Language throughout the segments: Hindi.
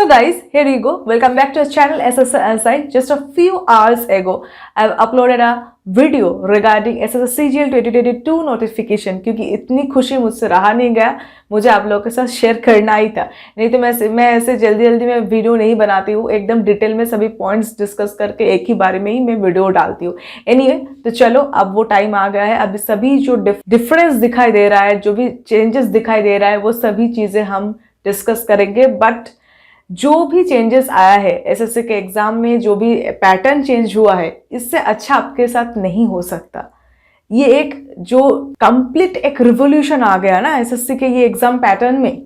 So guys, here you go. Welcome back to our channel SSSI. Just a few hours ago, I've uploaded a video regarding SSS CGL 2022 notification क्योंकि इतनी खुशी मुझसे रहा नहीं गया, मुझे आप लोगों के साथ शेयर करना ही था। नहीं तो मैं ऐसे जल्दी में वीडियो नहीं बनाती हूँ, एकदम डिटेल में सभी पॉइंट्स डिस्कस करके एक ही बारे में ही मैं वीडियो डालती हूँ। एनीवे, तो चलो अब वो टाइम आ गया है। अब सभी जो डिफरेंस दिखाई दे रहा है, जो भी चेंजेस दिखाई दे रहा है, वो सभी चीज़ें हम डिस्कस करेंगे। बट जो भी चेंजेस आया है एसएससी के एग्जाम में, जो भी पैटर्न चेंज हुआ है, इससे अच्छा आपके साथ नहीं हो सकता। ये एक जो कंप्लीट एक रिवोल्यूशन आ गया ना एसएससी के ये एग्जाम पैटर्न में,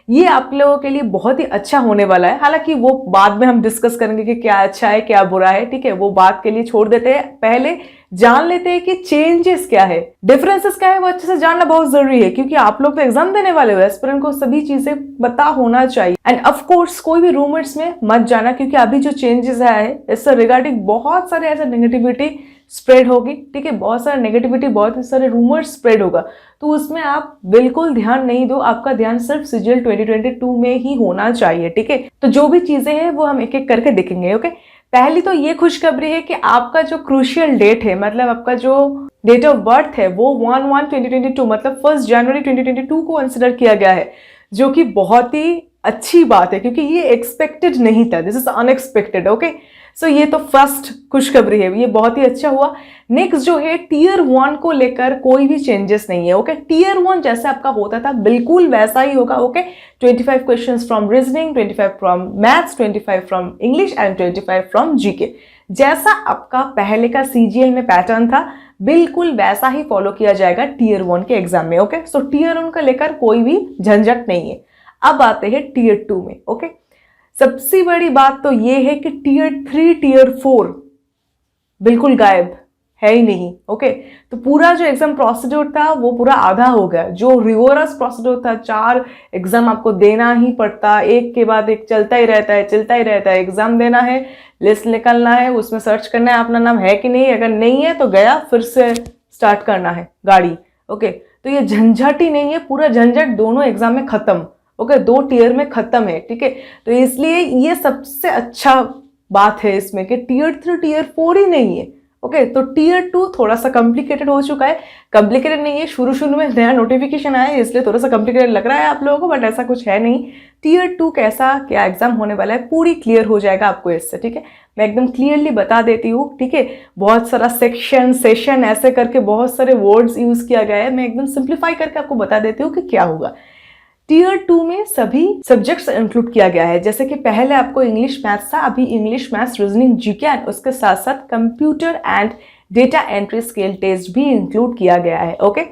ये आप लोगों के लिए बहुत ही अच्छा होने वाला है। हालांकि वो बाद में हम डिस्कस करेंगे कि क्या अच्छा है क्या बुरा है, ठीक है, वो बात के लिए छोड़ देते हैं। पहले जान लेते हैं कि चेंजेस क्या है, डिफरेंसेस क्या है, वो अच्छे से जानना बहुत जरूरी है क्योंकि आप लोग तो एग्जाम देने वाले हो, एस्पिरेंट को सभी चीजें पता होना चाहिए। एंड ऑफ कोर्स कोई भी रूमर्स में मत जाना क्योंकि अभी जो चेंजेस आया है इससे रिगार्डिंग बहुत सारे ऐसे नेगेटिविटी स्प्रेड होगी, ठीक है, बहुत सारा नेगेटिविटी, बहुत सारे रूमर्स स्प्रेड होगा, तो उसमें आप बिल्कुल ध्यान नहीं दो। आपका ध्यान सिर्फ सीजीएल 2022 में ही होना चाहिए, ठीक है। तो जो भी चीजें हैं वो हम एक एक करके देखेंगे। ओके, पहली तो ये खुशखबरी है कि आपका जो क्रूशियल डेट है, मतलब आपका जो डेट ऑफ बर्थ है, वो 1/1/2022 मतलब 1 जनवरी 2022 को कंसिडर किया गया है, जो कि बहुत ही अच्छी बात है क्योंकि ये एक्सपेक्टेड नहीं था। This is unexpected. ओके, सो ये तो फर्स्ट खुशखबरी है, ये बहुत ही अच्छा हुआ। नेक्स्ट जो है टीयर 1 को लेकर कोई भी चेंजेस नहीं है। ओके, टीयर 1 जैसे आपका होता था बिल्कुल वैसा ही होगा। Okay, 25 questions from reasoning, 25 from maths, 25 from English and 25 from GK. जैसा आपका पहले का सीजीएल में पैटर्न था बिल्कुल वैसा ही फॉलो किया जाएगा टीयर 1 के एग्जाम में। ओके, सो टीयर 1 को लेकर कोई भी झंझट नहीं है। अब आते हैं टीयर 2 में। ओके, सबसे बड़ी बात तो ये है कि टीयर 3 टीयर 4 बिल्कुल गायब है ही नहीं। ओके, तो पूरा जो एग्जाम प्रोसीड्यूर था वो पूरा आधा हो गया। जो रिगोरस प्रोसीड्यूर था, 4 एग्जाम आपको देना ही पड़ता, एक के बाद एक चलता ही रहता है। एग्जाम देना है, लिस्ट निकलना है, उसमें सर्च करना है अपना नाम है कि नहीं, अगर नहीं है तो गया, फिर से स्टार्ट करना है गाड़ी। ओके, तो ये झंझट ही नहीं है, पूरा झंझट दोनों एग्जाम में खत्म। ओके, 2 टीयर में खत्म है, ठीक है। तो इसलिए ये सबसे अच्छा बात है इसमें कि टीयर 3 टीयर 4 ही नहीं है। ओके, तो टीयर 2 थोड़ा सा कॉम्प्लिकेटेड हो चुका है। कॉम्प्लिकेटेड नहीं है, शुरू में नया नोटिफिकेशन आया है इसलिए थोड़ा सा कॉम्प्लिकेटेड लग रहा है आप लोगों को, बट ऐसा कुछ है नहीं। टीयर 2 कैसा क्या एग्जाम होने वाला है पूरी क्लियर हो जाएगा आपको इससे, ठीक है। मैं एकदम क्लियरली बता देती हूँ, ठीक है। बहुत सारा सेशन ऐसे करके बहुत सारे वर्ड्स यूज किया गया है, मैं एकदम सिंप्लीफाई करके आपको बता देती हूँ कि क्या होगा। टीयर 2 में सभी सब्जेक्ट्स इंक्लूड किया गया है। जैसे कि पहले आपको इंग्लिश मैथ्स था, अभी English maths reasoning GK and उसके साथ साथ computer and data entry skill test भी इंक्लूड किया गया है। ओके,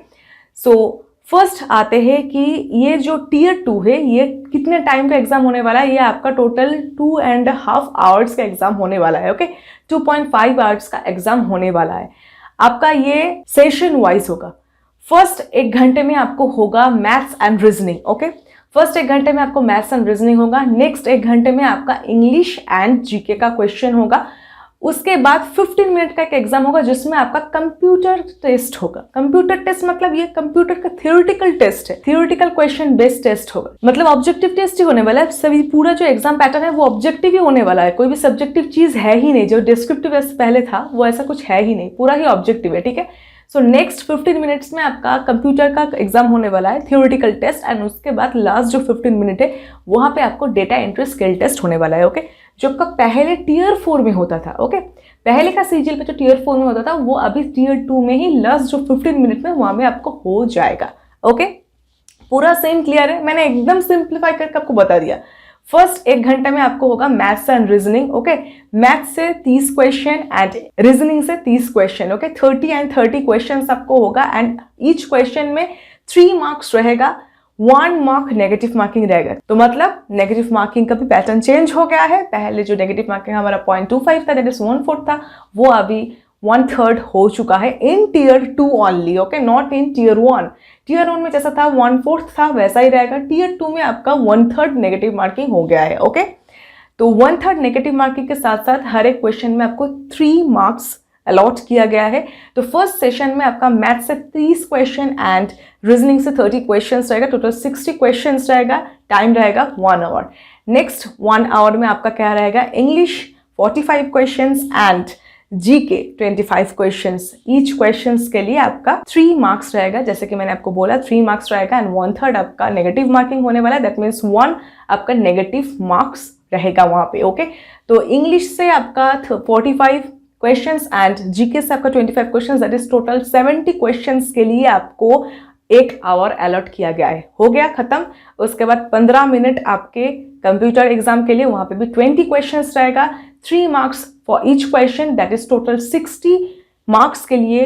सो फर्स्ट आते हैं कि ये जो टीयर 2 है ये कितने टाइम का एग्जाम होने वाला है। ये आपका टोटल 2.5 आवर्स का एग्जाम होने वाला है। ओके, 2.5 आवर्स का एग्जाम होने वाला है। आपका ये सेशन वाइज होगा। फर्स्ट 1 घंटे में आपको होगा maths and reasoning. Okay, first 1 घंटे में आपको मैथ्स एंड रीजनिंग होगा। नेक्स्ट 1 घंटे में आपका इंग्लिश एंड जीके का क्वेश्चन होगा। उसके बाद 15 मिनट का एक एग्जाम होगा जिसमें आपका कंप्यूटर टेस्ट होगा। कंप्यूटर टेस्ट मतलब ये कंप्यूटर का थियोरेटिकल टेस्ट है, थियोरेटिकल क्वेश्चन बेस्ड टेस्ट होगा, मतलब ऑब्जेक्टिव टेस्ट ही होने वाला है। सभी पूरा जो एग्जाम पैटर्न है वो ऑब्जेक्टिव ही होने वाला है, कोई भी सब्जेक्टिव चीज है ही नहीं। जो डिस्क्रिप्टिव पहले था वो ऐसा कुछ है ही नहीं, पूरा ही ऑब्जेक्टिव है, ठीक है। सो नेक्स्ट 15 मिनट्स में आपका कंप्यूटर का एग्जाम होने वाला है, थियोरेटिकल टेस्ट, एंड उसके बाद लास्ट जो 15 मिनट है वहां पे आपको डेटा एंट्री स्किल टेस्ट होने वाला है। ओके, जो आपका पहले टीयर 4 में होता था। ओके, पहले का सीजीएल पे जो टीयर 4 में होता था वो अभी टीयर 2 में ही लास्ट जो 15 मिनट में वहां में आपको हो जाएगा। ओके, पूरा सेम क्लियर है, मैंने एकदम सिंप्लीफाई करके आपको बता दिया। फर्स्ट 1 घंटे में आपको होगा maths and reasoning. Okay, maths से 30 क्वेश्चन एंड रीजनिंग से 30 क्वेश्चन। ओके, 30 एंड 30 क्वेश्चन आपको होगा एंड ईच क्वेश्चन में 3 मार्क्स रहेगा, 1 मार्क नेगेटिव मार्किंग रहेगा। तो मतलब नेगेटिव मार्किंग का भी पैटर्न चेंज हो गया है। पहले जो नेगेटिव मार्किंग हमारा 0.25 था, दैट इज 1/4 था, वो अभी 1/3 हो चुका है in tier 2 only. Okay, not in tier 1। Tier 1 में जैसा था 1/4 था वैसा ही रहेगा। टीयर 2 में आपका 1/3 नेगेटिव मार्किंग हो गया है। ओके, तो 1/3 नेगेटिव मार्किंग के साथ साथ हर एक क्वेश्चन में आपको 3 मार्क्स अलॉट किया गया है। तो फर्स्ट सेशन में आपका मैथ से 30 क्वेश्चन एंड रीजनिंग से 30 क्वेश्चन रहेगा, टोटल 60 क्वेश्चन रहेगा, टाइम रहेगा 1 आवर। नेक्स्ट 1 आवर में आपका क्या रहेगा, English 45 questions and GK 25 questions. Each questions के लिए आपका 3 मार्क्स रहेगा, जैसे कि मैंने आपको बोला 3 मार्क्स रहेगा एंड 1/3 आपका नेगेटिव मार्किंग होने वाला है, दैट मीन्स 1 आपका नेगेटिव मार्क्स रहेगा वहां पे। ओके, तो इंग्लिश से आपका 45 क्वेश्चंस एंड जीके से आपका 25 questions, that is total 70 questions के लिए आपको 1 आवर अलॉट किया गया है। हो गया खत्म। उसके बाद 15 मिनट आपके कंप्यूटर एग्जाम के लिए, वहां पे भी 20 क्वेश्चंस रहेगा, 3 marks for each question, that is total 60 marks के लिए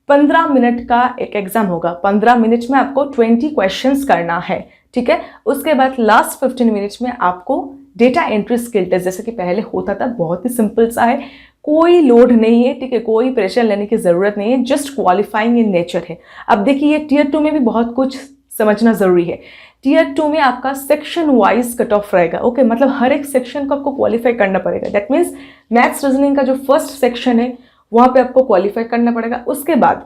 15 मिनट का एक एग्जाम होगा। 15 मिनट में आपको 20 क्वेश्चंस करना है, ठीक है। उसके बाद लास्ट 15 मिनट्स में आपको डेटा एंट्री स्किल टेस्ट, जैसे कि पहले होता था, बहुत ही सिंपल सा है, कोई लोड नहीं है, ठीक है, कोई प्रेशर लेने की जरूरत नहीं है, जस्ट क्वालिफाइंग इन नेचर है। अब देखिए ये टीयर 2 में भी बहुत कुछ समझना जरूरी है। टीयर 2 में आपका सेक्शन वाइज कट ऑफ रहेगा। ओके, मतलब हर एक सेक्शन को आपको क्वालिफाई करना पड़ेगा। दैट मीन्स मैथ्स रीजनिंग का जो फर्स्ट सेक्शन है वहां पे आपको क्वालिफाई करना पड़ेगा। उसके बाद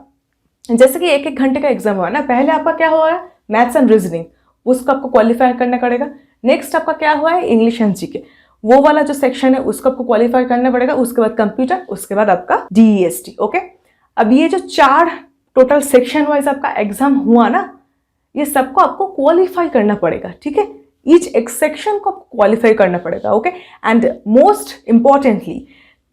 जैसे कि 1-1 घंटे का एग्जाम हुआ ना, पहले आपका क्या हुआ है, मैथ्स एंड रीजनिंग, उसको आपको क्वालिफाई करना पड़ेगा। नेक्स्ट आपका क्या हुआ है, इंग्लिश एंड जीके, वो वाला जो सेक्शन है उसको आपको क्वालिफाई करना पड़ेगा। उसके बाद कंप्यूटर, उसके बाद आपका DEST। ओके, अब ये जो 4 टोटल सेक्शन वाइज आपका एग्जाम हुआ ना, ये सबको आपको क्वालिफाई करना पड़ेगा, ठीक है। ईच एक सेक्शन को आपको क्वालिफाई करना पड़ेगा। Okay, and most importantly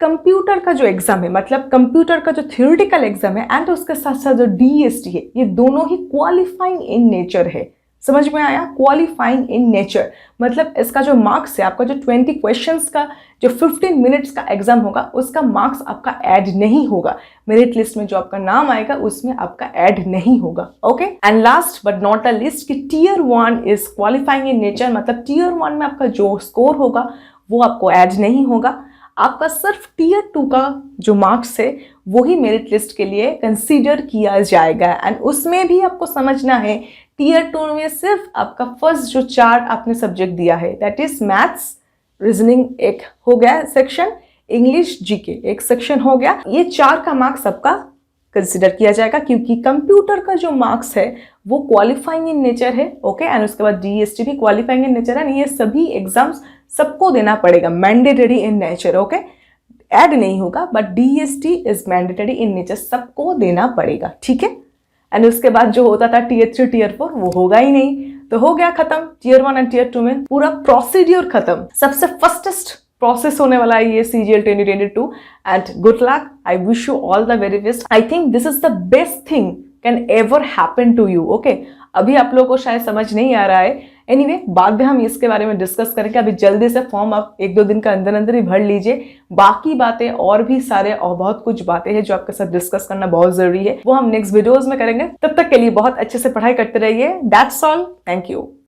computer का जो एग्जाम है, मतलब कंप्यूटर का जो थियोरिटिकल एग्जाम है एंड उसके साथ साथ जो DEST है, ये दोनों ही क्वालिफाइंग इन नेचर है। समझ में आया, क्वालिफाइंग इन नेचर, मतलब इसका जो मार्क्स है, आपका जो 20 क्वेश्चंस का जो 15 मिनट्स का एग्जाम होगा, उसका मार्क्स आपका ऐड नहीं होगा। मेरिट लिस्ट में जो आपका नाम आएगा उसमें आपका ऐड नहीं होगा। Okay, and last but not the least, कि tier 1 is qualifying in nature, मतलब टीयर 1 में आपका जो स्कोर होगा वो आपको ऐड नहीं होगा। आपका सिर्फ टीयर 2 का जो मार्क्स है वही मेरिट लिस्ट के लिए कंसीडर किया जाएगा। एंड उसमें भी आपको समझना है, टीयर 2 में सिर्फ आपका फर्स्ट जो 4 आपने सब्जेक्ट दिया है, दैट इज मैथ्स रीजनिंग एक हो गया सेक्शन, इंग्लिश जीके एक सेक्शन हो गया, ये 4 का मार्क्स आपका कंसिडर किया जाएगा, क्योंकि कंप्यूटर का जो मार्क्स है वो क्वालिफाइंग इन नेचर है। ओके, एंड उसके बाद DEST भी क्वालिफाइंग इन नेचर है। ये सभी एग्जाम्स सबको देना पड़ेगा, mandatory in nature. Okay, add नहीं होगा, but DEST is mandatory in nature, सबको देना पड़ेगा, ठीक है। एंड उसके बाद जो होता था टीयर 3 टीयर 4 वो होगा ही नहीं। तो हो गया खत्म, टीयर 1 एंड टीयर 2 में पूरा प्रोसीड्यूर खत्म। सबसे फर्स्टेस्ट प्रोसेस होने वाला है ये CGL 2022 and good luck, I wish you all the very best. I think this is the best thing can ever happen to you. Okay, अभी आप लोगों को शायद समझ नहीं आ रहा है, एनीवे बाद में हम इसके बारे में डिस्कस करेंगे। अभी जल्दी से फॉर्म आप 1-2 दिन का अंदर अंदर ही भर लीजिए। बाकी बातें और भी सारे और बहुत कुछ बातें हैं जो आपके साथ डिस्कस करना बहुत जरूरी है, वो हम नेक्स्ट वीडियोज में करेंगे। तब तक के लिए बहुत अच्छे से पढ़ाई करते रहिए। That's all, thank you.